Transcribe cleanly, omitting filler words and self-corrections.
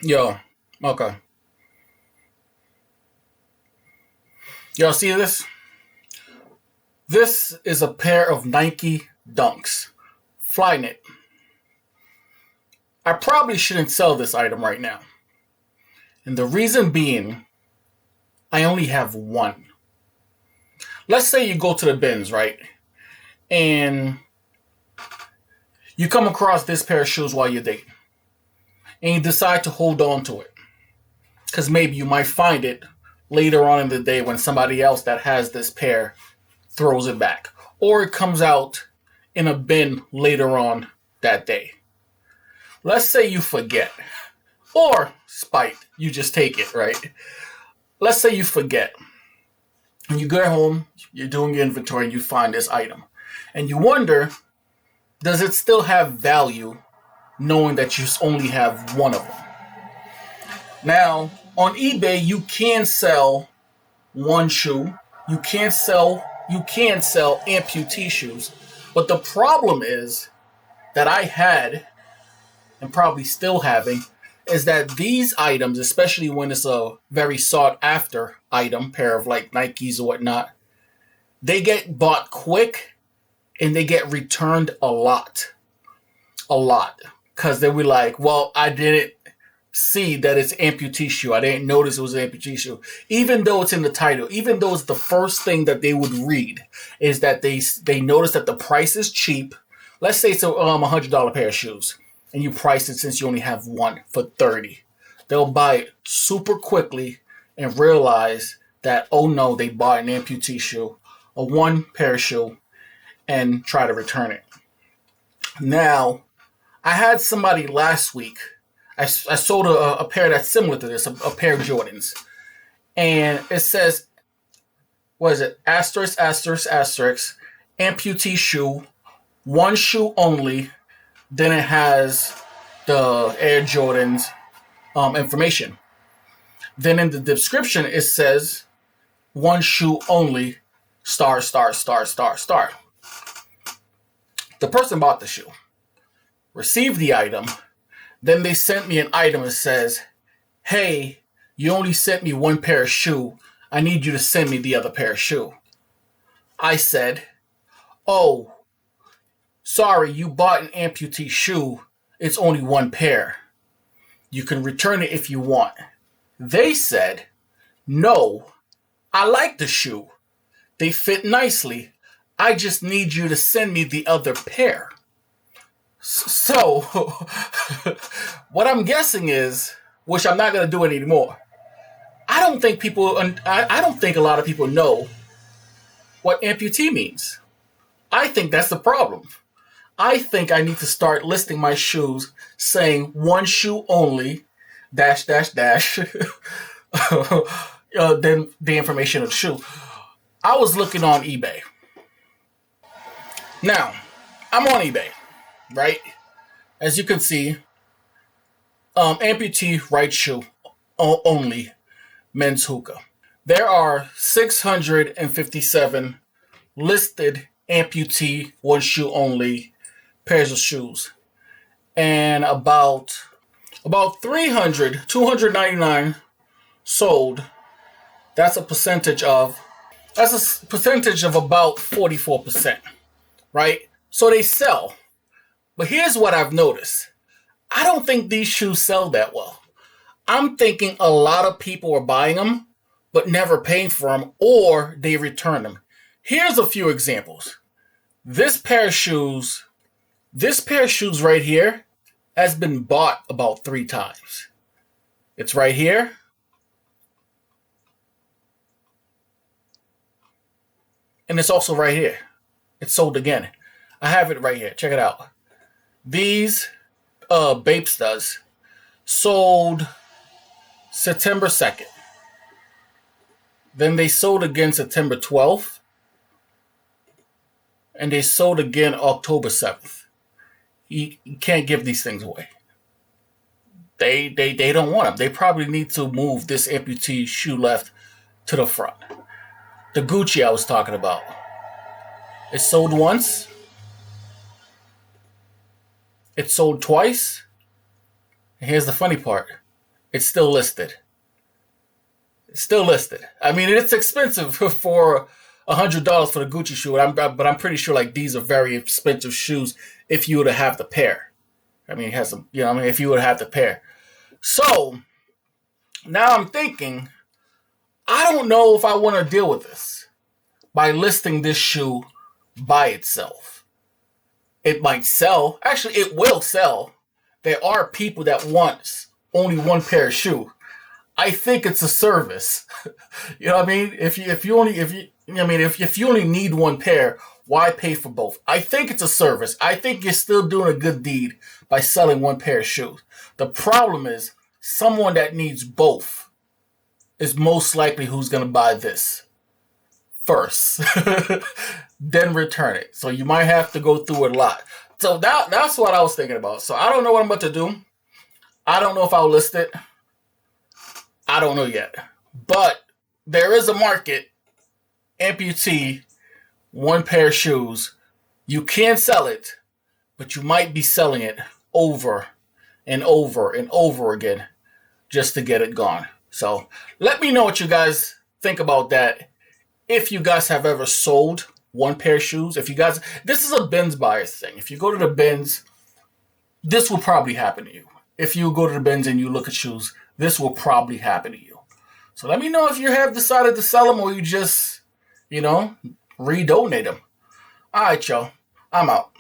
Yo, okay. Y'all see this? This is a pair of Nike Dunks. Flyknit. I probably shouldn't sell this item right now. And the reason being, I only have one. Let's say you go to the bins, right? And you come across this pair of shoes while you're dating. And you decide to hold on to it. Because maybe you might find it later on in the day when somebody else that has this pair throws it back. Or it comes out in a bin later on that day. Let's say you forget. Or spite, you just take it, right? Let's say you forget. And you go home, you're doing your inventory, and you find this item. And you wonder, does it still have value knowing that you only have one of them? Now, on eBay, you can sell one shoe. You can sell amputee shoes. But the problem is that I had, and probably still having, is that these items, especially when it's a very sought after item, pair of like Nikes or whatnot, they get bought quick and they get returned a lot. A lot. Because they were like, well, I didn't see that it's amputee shoe. I didn't notice it was an amputee shoe. Even though it's in the title, even though it's the first thing that they would read, is that they notice that the price is cheap. Let's say it's a $100 pair of shoes, and you price it since you only have one for 30. They'll buy it super quickly and realize that, oh no, they bought an amputee shoe, a one pair of shoe, and try to return it. Now, I had somebody last week. I sold a pair that's similar to this, a pair of Jordans. And it says, what is it? Asterisk, asterisk, asterisk, amputee shoe, one shoe only. Then it has the Air Jordans information. Then in the description, it says, one shoe only, star, star, star, star, star. The person bought the shoe, received the item, then they sent me an item that says, hey, you only sent me one pair of shoe. I need you to send me the other pair of shoe. I said, oh, sorry, you bought an amputee shoe. It's only one pair. You can return it if you want. They said, no, I like the shoe. They fit nicely. I just need you to send me the other pair. So, what I'm guessing is, which I'm not going to do it anymore. I don't think a lot of people know what amputee means. I think that's the problem. I think I need to start listing my shoes saying one shoe only, dash, dash, dash, then the information of the shoe. I was looking on eBay. Now, I'm on eBay, right? As you can see, amputee right shoe only, men's hookah. There are 657 listed amputee one shoe only pairs of shoes, and about 299 sold. That's a percentage of about 44%, right? So they sell. But here's what I've noticed. I don't think these shoes sell that well. I'm thinking a lot of people are buying them, but never paying for them, or they return them. Here's a few examples. This pair of shoes, this pair of shoes right here has been bought about 3 times. It's right here, and it's also right here. It's sold again. I have it right here. Check it out. These Bapestas sold September 2nd. Then they sold again September 12th. And they sold again October 7th. You can't give these things away. They don't want them. They probably need to move this amputee shoe left to the front. The Gucci I was talking about. It sold once. It sold twice. And here's the funny part. It's still listed. It's still listed. I mean, it's expensive for $100 for the Gucci shoe, but I'm pretty sure like these are very expensive shoes if you were to have the pair. I mean, it has some, you know, I mean, if you were to have the pair. So now I'm thinking, I don't know if I want to deal with this by listing this shoe by itself. It might sell. Actually, it will sell. There are people that want only one pair of shoe. I think it's a service. You know what I mean? If you only need one pair, why pay for both? I think it's a service. I think you're still doing a good deed by selling one pair of shoes. The problem is someone that needs both is most likely who's going to buy this first, then return it. So you might have to go through it a lot. So that's what I was thinking about. So I don't know what I'm about to do. I don't know if I'll list it. I don't know yet. But there is a market, amputee, one pair of shoes. You can sell it, but you might be selling it over and over and over again just to get it gone. So let me know what you guys think about that. If you guys have ever sold one pair of shoes, this is a bins buyers thing. If you go to the bins, this will probably happen to you. If you go to the bins and you look at shoes, this will probably happen to you. So let me know if you have decided to sell them or you just, redonate them. All right, y'all. I'm out.